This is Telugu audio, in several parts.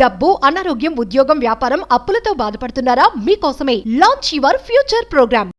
డబ్బు, అనారోగ్యం, ఉద్యోగం, వ్యాపారం, అప్పులతో బాధపడుతున్నారా? మీకోసమే లాంచ్ యువర్ ఫ్యూచర్ ప్రోగ్రామ్.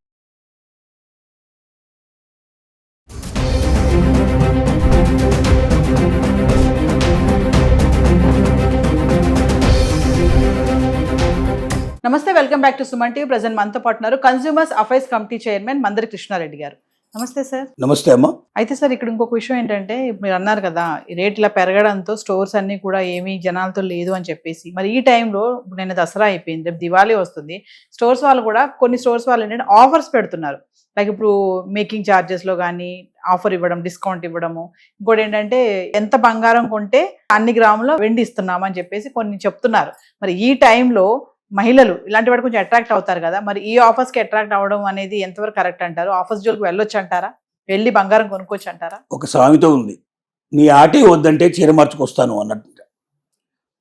నమస్తే, welcome back to Suman TV. Present మనతో పాటున్నారు consumers affairs committee chairman Mandari Krishna Reddy గారు. నమస్తే సార్. నమస్తే అమ్మా. అయితే సార్, ఇక్కడ ఇంకొక విషయం ఏంటంటే, మీరు అన్నారు కదా ఈ రేట్ ఇలా పెరగడంతో స్టోర్స్ అన్ని కూడా ఏమీ జనాలతో లేదు అని చెప్పేసి, మరి ఈ టైంలో నిన్న దసరా అయిపోయింది, రేపు దివాళీ వస్తుంది. స్టోర్స్ వాళ్ళు కూడా కొన్ని స్టోర్స్ వాళ్ళు ఏంటంటే ఆఫర్స్ పెడుతున్నారు. లైక్ ఇప్పుడు మేకింగ్ ఛార్జెస్లో కానీ ఆఫర్ ఇవ్వడం, డిస్కౌంట్ ఇవ్వడము. ఇంకోటి ఏంటంటే ఎంత బంగారం కొంటే అన్ని గ్రాముల వెండి ఇస్తున్నామని చెప్పేసి కొన్ని చెప్తున్నారు. మరి ఈ టైంలో మహిళలు ఇలాంటి వాటి కొంచెం అట్రాక్ట్ అవుతారు కదా, మరి ఈ ఆఫర్స్కి అట్రాక్ట్ అవ్వడం అనేది ఎంతవరకు కరెక్ట్ అంటారు? ఆఫర్స్ జోలికి వెళ్ళొచ్చు అంటారా? వెళ్ళి బంగారం కొనుక్కోవచ్చు అంటారా? ఒక సామెత ఉంది, నీ ఆటే వద్దంటే చీర మార్చుకొస్తాను అన్నట్టు.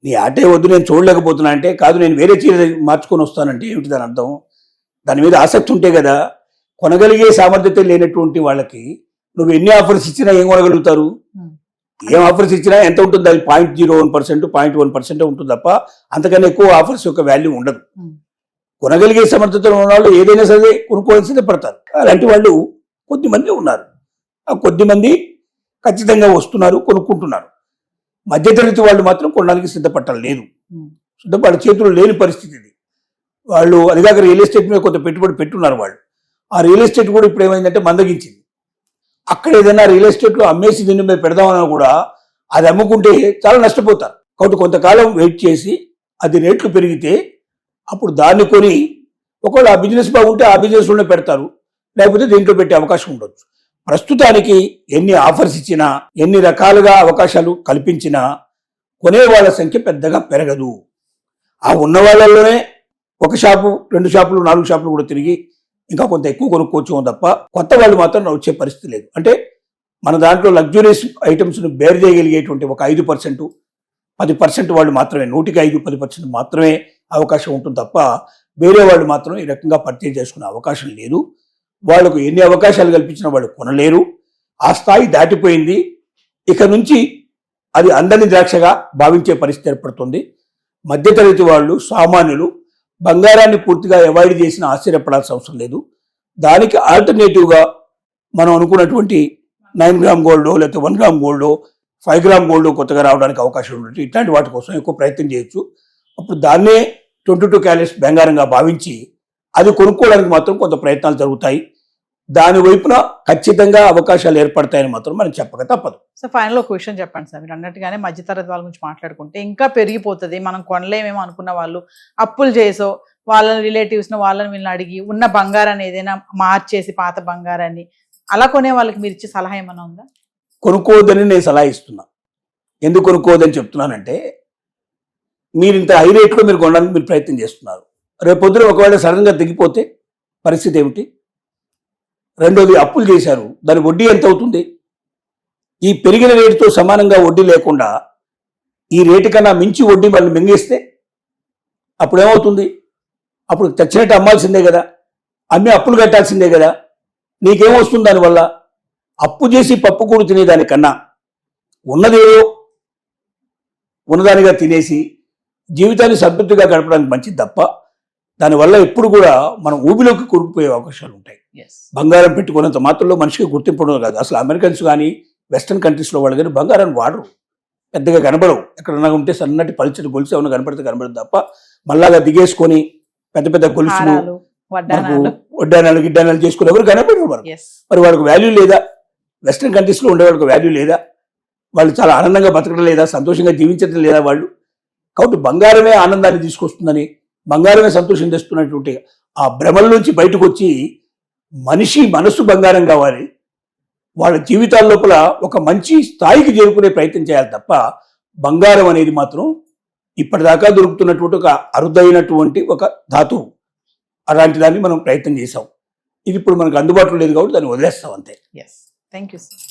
నీ ఆటే వద్దు, నేను చూడలేకపోతున్నా అంటే, కాదు నేను వేరే చీర మార్చుకొని వస్తానంటే ఏమిటి దాని అర్థం? దాని మీద ఆసక్తి ఉంటే కదా. కొనగలిగే సామర్థ్యత లేనటువంటి వాళ్ళకి నువ్వు ఎన్ని ఆఫర్స్ ఇచ్చినా ఏం కొనగలుగుతారు? ఏం ఆఫర్స్ ఇచ్చినా ఎంత ఉంటుంది? అది 0.01%, 0.1% ఉంటుంది తప్ప అంతకన్నా ఎక్కువ ఆఫర్స్ యొక్క వాల్యూ ఉండదు. కొనగలిగే సమర్థతలో ఉన్న వాళ్ళు ఏదైనా సరే కొనుక్కోవాల్సిందే పడతారు. అలాంటి వాళ్ళు కొద్దిమంది ఉన్నారు. ఆ కొద్దిమంది ఖచ్చితంగా వస్తున్నారు, కొనుక్కుంటున్నారు. మధ్యతరగతి వాళ్ళు మాత్రం కొనడానికి సిద్ధపడలేదు. వాళ్ళ చేతులు లేని పరిస్థితి ఇది. వాళ్ళు అదిగాక రియల్ ఎస్టేట్ మీద కొంత పెట్టుబడి పెట్టున్నారు. వాళ్ళు ఆ రియల్ ఎస్టేట్ కూడా ఇప్పుడు ఏమైందంటే మందగించింది. అక్కడ ఏదైనా రియల్ ఎస్టేట్లో అమ్మేసి దీని మీద పెడదామన్నా కూడా అది అమ్ముకుంటే చాలా నష్టపోతారు. కాబట్టి కొంతకాలం వెయిట్ చేసి అది రేట్లు పెరిగితే అప్పుడు దాన్ని కొని ఒకవేళ ఆ బిజినెస్ బాగుంటే ఆ బిజినెస్లోనే పెడతారు, లేకపోతే దీంట్లో పెట్టే అవకాశం ఉండొచ్చు. ప్రస్తుతానికి ఎన్ని ఆఫర్స్ ఇచ్చినా, ఎన్ని రకాలుగా అవకాశాలు కల్పించినా కొనే వాళ్ళ సంఖ్య పెద్దగా పెరగదు. ఆ ఉన్న వాళ్ళలోనే ఒక షాపు, 2 షాపులు, 4 షాపులు కూడా తిరిగి ఇంకా కొంత ఎక్కువ కొనుక్కోవచ్చు తప్ప కొత్త వాళ్ళు మాత్రం వచ్చే పరిస్థితి లేదు. అంటే మన దాంట్లో లగ్జరీస్ ఐటమ్స్ను బేర్ చేయగలిగేటువంటి ఒక 5%, 10% వాళ్ళు మాత్రమే, 100కి 5-10% మాత్రమే అవకాశం ఉంటుంది తప్ప వేరే వాళ్ళు మాత్రం ఈ రకంగా పర్చేజ్ చేసుకునే అవకాశం లేదు. వాళ్ళకు ఎన్ని అవకాశాలు కల్పించినా వాళ్ళు కొనలేరు. ఆ స్థాయి దాటిపోయింది. ఇక నుంచి అది అందని ద్రాక్షగా భావించే పరిస్థితి ఏర్పడుతుంది. మధ్యతరగతి వాళ్ళు, సామాన్యులు బంగారాన్ని పూర్తిగా అవాయిడ్ చేసిన ఆశ్చర్యపడాల్సిన అవసరం లేదు. దానికి ఆల్టర్నేటివ్గా మనం అనుకున్నటువంటి 9 గ్రామ్ గోల్డ్, లేకపోతే 1 గ్రామ్ గోల్డ్, 5 గ్రామ్ గోల్డ్ కొత్తగా రావడానికి అవకాశం ఉంటుంది. ఇట్లాంటి వాటి కోసం ఎక్కువ ప్రయత్నం చేయొచ్చు. అప్పుడు దాన్నే 22 క్యారెట్స్ బంగారంగా భావించి అది కొనుక్కోవడానికి మాత్రం కొంత ప్రయత్నాలు జరుగుతాయి. దాని వైపున ఖచ్చితంగా అవకాశాలు ఏర్పడతాయని మాత్రం మనం చెప్పక తప్పదు. సో ఫైనల్ ఒక క్వశ్చన్ చెప్పండి సార్. మీరు అన్నట్టుగానే మధ్యతరగతి వాళ్ళ గురించి మాట్లాడుకుంటే ఇంకా పెరిగిపోతుంది, మనం కొనలేమేమో అనుకున్న వాళ్ళు అప్పులు చేసో వాళ్ళ రిలేటివ్స్ను వాళ్ళని వీళ్ళని అడిగి ఉన్న బంగారాన్ని ఏదైనా మార్చేసి పాత బంగారాన్ని అలా కొనే వాళ్ళకి మీరు ఇచ్చే సలహా ఏమైనా ఉందా? కొనుక్కోవద్దని నేను సలహా ఇస్తున్నా. ఎందుకు కొనుక్కోవద్దని చెప్తున్నానంటే, మీరు ఇంత హై రేట్లో మీరు కొనడానికి మీరు ప్రయత్నం చేస్తున్నారు. రేపు పొద్దున ఒకవేళ సడన్గా దిగిపోతే పరిస్థితి ఏమిటి? రెండోది, అప్పులు చేశారు, దాని వడ్డీ ఎంత అవుతుంది? ఈ పెరిగిన రేటుతో సమానంగా వడ్డీ లేకుండా ఈ రేటు కన్నా మించి వడ్డీ వాళ్ళు మింగేస్తే అప్పుడు ఏమవుతుంది? అప్పుడు తెచ్చినట్టు అమ్మాల్సిందే కదా, అమ్మి అప్పులు కట్టాల్సిందే కదా. నీకేమొస్తుంది దానివల్ల? అప్పు చేసి పప్పు కూడు తినేదానికన్నా ఉన్నదేదో ఉన్నదానిగా తినేసి జీవితాన్ని సంతృప్తిగా గడపడానికి మంచిది తప్ప దానివల్ల ఎప్పుడు కూడా మనం ఊబిలోకి కొనుక్కుపోయే అవకాశాలు ఉంటాయి. బంగారం పెట్టుకున్నంత మాత్రంలో మనిషికి గుర్తింపు ఉండదు కాదు. అసలు అమెరికన్స్ కానీ వెస్టర్న్ కంట్రీస్లో వాళ్ళు కానీ బంగారాన్ని వాడరు, పెద్దగా కనబడవు. ఎక్కడన్నా ఉంటే సన్నటి పల్చటి గొలుసు ఏమైనా కనపడితే కనబడదు తప్ప మళ్ళాగా దిగేసుకొని పెద్ద పెద్ద గొలుసులు, వడ్డానాలు, గిడ్డానాలు చేసుకుని ఎవరు కనపడరు. మరి వాళ్ళకి వాల్యూ లేదా? వెస్టర్న్ కంట్రీస్లో ఉండే వాళ్ళకి వాల్యూ లేదా? వాళ్ళు చాలా ఆనందంగా బతకడం లేదా? సంతోషంగా జీవించడం లేదా వాళ్ళు? కాబట్టి బంగారమే ఆనందాన్ని తీసుకొస్తుందని, బంగారమే సంతోషం తెస్తున్నటువంటి ఆ భ్రమల నుంచి బయటకు వచ్చి మనిషి మనసు బంగారం కావాలి, వాళ్ళ జీవితాల లోపల ఒక మంచి స్థాయికి చేరుకునే ప్రయత్నం చేయాలి తప్ప బంగారం అనేది మాత్రం ఇప్పటిదాకా దొరుకుతున్నటువంటి ఒక అరుదైనటువంటి ఒక ధాతువు. అలాంటి దాన్ని మనం ప్రయత్నం చేసాం. ఇది ఇప్పుడు మనకు అందుబాటులో లేదు కాబట్టి దాన్ని వదిలేస్తాం అంతే. Thank you sir.